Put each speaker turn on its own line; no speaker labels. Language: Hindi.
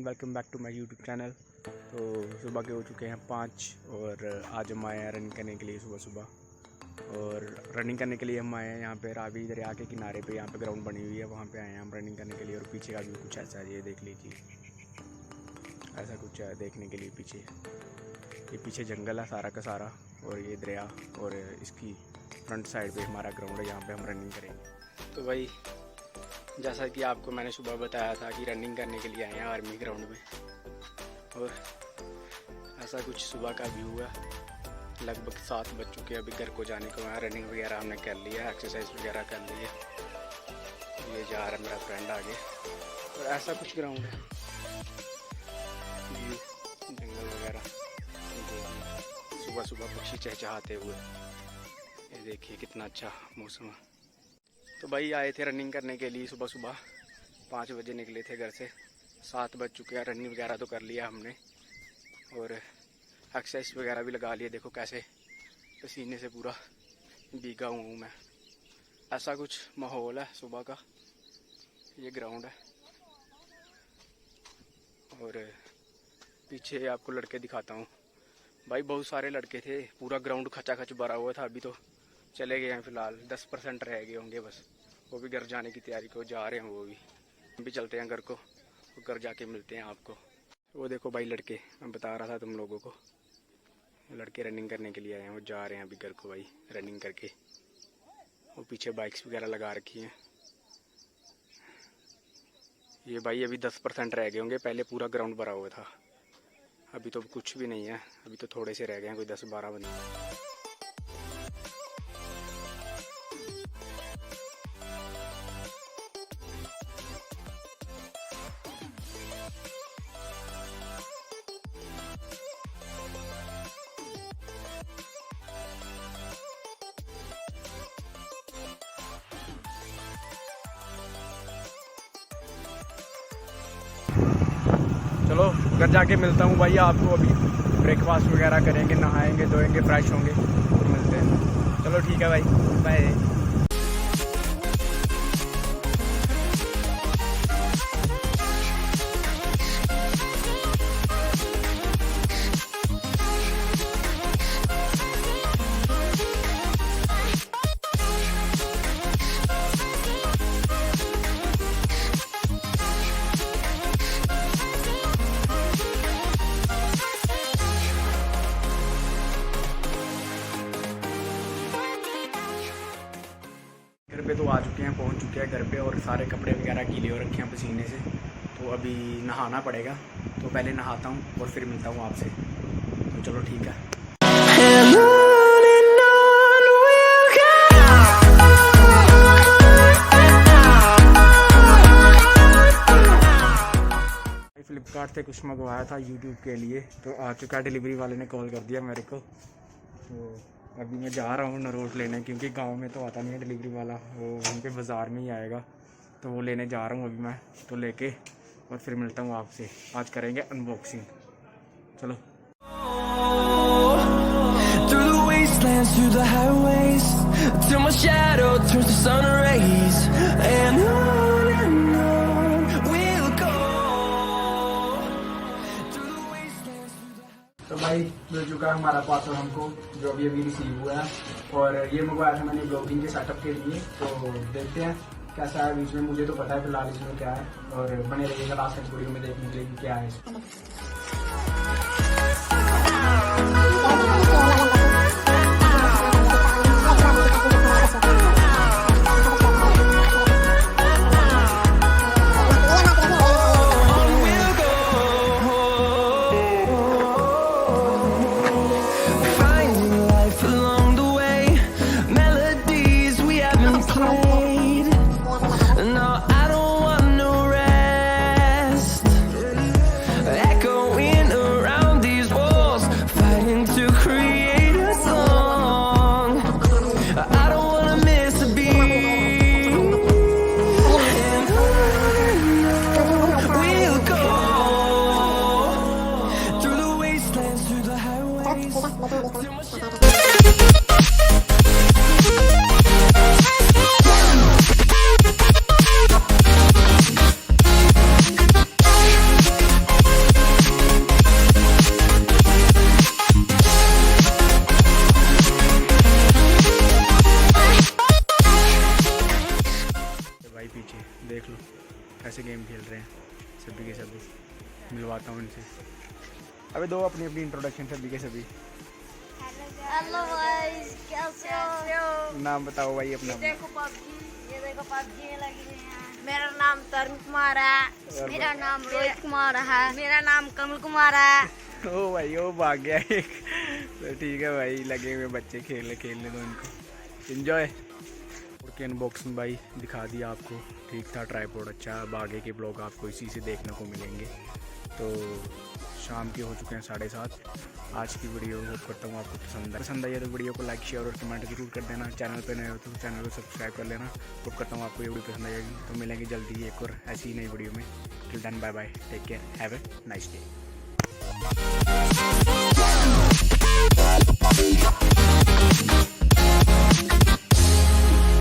Welcome back to my YouTube channel. तो सुबह के हो चुके हैं 5 और आज हम आए हैं रनिंग करने के लिए सुबह सुबह। और रनिंग करने के लिए हम आए हैं यहाँ पे रावी दरिया के किनारे पे, यहाँ पे ग्राउंड बनी हुई है, वहाँ पे आए हैं हम रनिंग करने के लिए। और पीछे का व्यू कुछ ऐसा है, ये देख लीजिए, ऐसा कुछ है देखने के लिए पीछे। ये पीछे जंगल है सारा का सारा और ये दरिया, और इसकी फ्रंट साइड पे हमारा ग्राउंड है, यहाँ पे हम रनिंग करेंगे। तो भाई जैसा कि आपको मैंने सुबह बताया था कि रनिंग करने के लिए आए हैं आर्मी ग्राउंड में, और ऐसा कुछ सुबह का व्यू है। लगभग 7 बज चुके हैं, अभी घर को जाने को है। रनिंग वगैरह हमने कर लिया, एक्सरसाइज वगैरह कर ली है। ये जा रहा है मेरा फ्रेंड आगे, और ऐसा कुछ ग्राउंड है, जंगल वगैरह, सुबह सुबह पक्षी चहचहाते हुए। ये देखिए कितना अच्छा मौसम है। तो भाई आए थे रनिंग करने के लिए सुबह सुबह, 5 बजे निकले थे घर से, 7 बज चुके हैं। रनिंग वगैरह तो कर लिया हमने और एक्सरसाइज वगैरह भी लगा लिए। देखो कैसे पसीने से पूरा भीगा हूँ मैं। ऐसा कुछ माहौल है सुबह का। ये ग्राउंड है और पीछे आपको लड़के दिखाता हूँ। भाई बहुत सारे लड़के थे, पूरा ग्राउंड खचाखच भरा हुआ था। अभी तो चले गए हैं फिलहाल, 10% रह गए होंगे बस। वो भी घर जाने की तैयारी को जा रहे हैं, वो भी। हम भी चलते हैं घर को, घर जाके मिलते हैं आपको। वो देखो भाई लड़के, मैं बता रहा था तुम लोगों को, लड़के रनिंग करने के लिए आए हैं, वो जा रहे हैं अभी घर को भाई रनिंग करके। वो पीछे बाइक्स वगैरह लगा रखी हैं। ये भाई अभी 10% रह गए होंगे, पहले पूरा ग्राउंड भरा हुआ था। अभी तो कुछ भी नहीं है, अभी तो थोड़े से रह गए हैं, कोई 10-12 बंदे। चलो घर जाके मिलता हूँ भाई आपको। अभी ब्रेकफास्ट वगैरह करेंगे, नहाएंगे, धोएंगे, फ्रेश होंगे, फिर मिलते हैं। चलो ठीक है भाई, बाय। घर पे तो आ चुके हैं, पहुंच चुके हैं घर पे, और सारे कपड़े वगैरह गीले हो रखे हैं पसीने से। तो अभी नहाना पड़ेगा, तो पहले नहाता हूं और फिर मिलता हूं आपसे। तो चलो ठीक है। फ्लिपकार्ट से कुछ मंगवाया था यूट्यूब के लिए, तो आ चुका है। डिलीवरी वाले ने कॉल कर दिया मेरे को, तो अभी मैं जा रहा हूँ नरोट लेने, क्योंकि गांव में तो आता नहीं है डिलीवरी वाला, वो वहीं पे बाज़ार में ही आएगा। तो वो लेने जा रहा हूँ अभी मैं, तो लेके और फिर मिलता हूँ आपसे। आज करेंगे अनबॉक्सिंग, चलो। तो भाई मिल चुका है हमारा पार्सल हमको, जो अभी रिसीव हुआ है। और ये मंगवाया था मैंने ब्लॉगिंग के सेटअप के लिए, तो देखते हैं कैसा है। बीच में मुझे तो पता है फिलहाल इसमें क्या है, और बने रहिएगा लास्ट तक वीडियो में देखने के लिए क्या है इसमें।
Echoing around these walls.
सभी के सभी मिलवाता हूँ इनसे। अबे दो अपनी अपनी इंट्रोडक्शन सभी के सभी।
हेलो गाइस, कैसे हो?
नाम बताओ भाई अपना।
ये देखो पबजी में लगी हुई है। मेरा नाम तरुण कुमार है। मेरा नाम रोहित कुमार है। मेरा नाम कमल कुमार है।
ओ भाई ओ भाग गया एक। तो ठीक है भाई, लगे हुए बच्चे खेलने दो इनको, एंजॉय। के अनबॉक्सिंग भाई दिखा दिया आपको, ठीक था, ट्राइपॉड अच्छा। अब आगे के ब्लॉग आपको इसी से देखने को मिलेंगे। तो शाम के हो चुके हैं 7:30। आज की वीडियो होप करता हूँ आपको पसंद आई है तो वीडियो को लाइक शेयर और कमेंट जरूर कर देना। चैनल पर नए हो तो चैनल को सब्सक्राइब कर लेना। होप करता हूँ आपको ये वीडियो पसंद आएगी। तो मिलेंगे जल्दी एक और ऐसी नई वीडियो में। Till then bye bye, take care, have a nice day.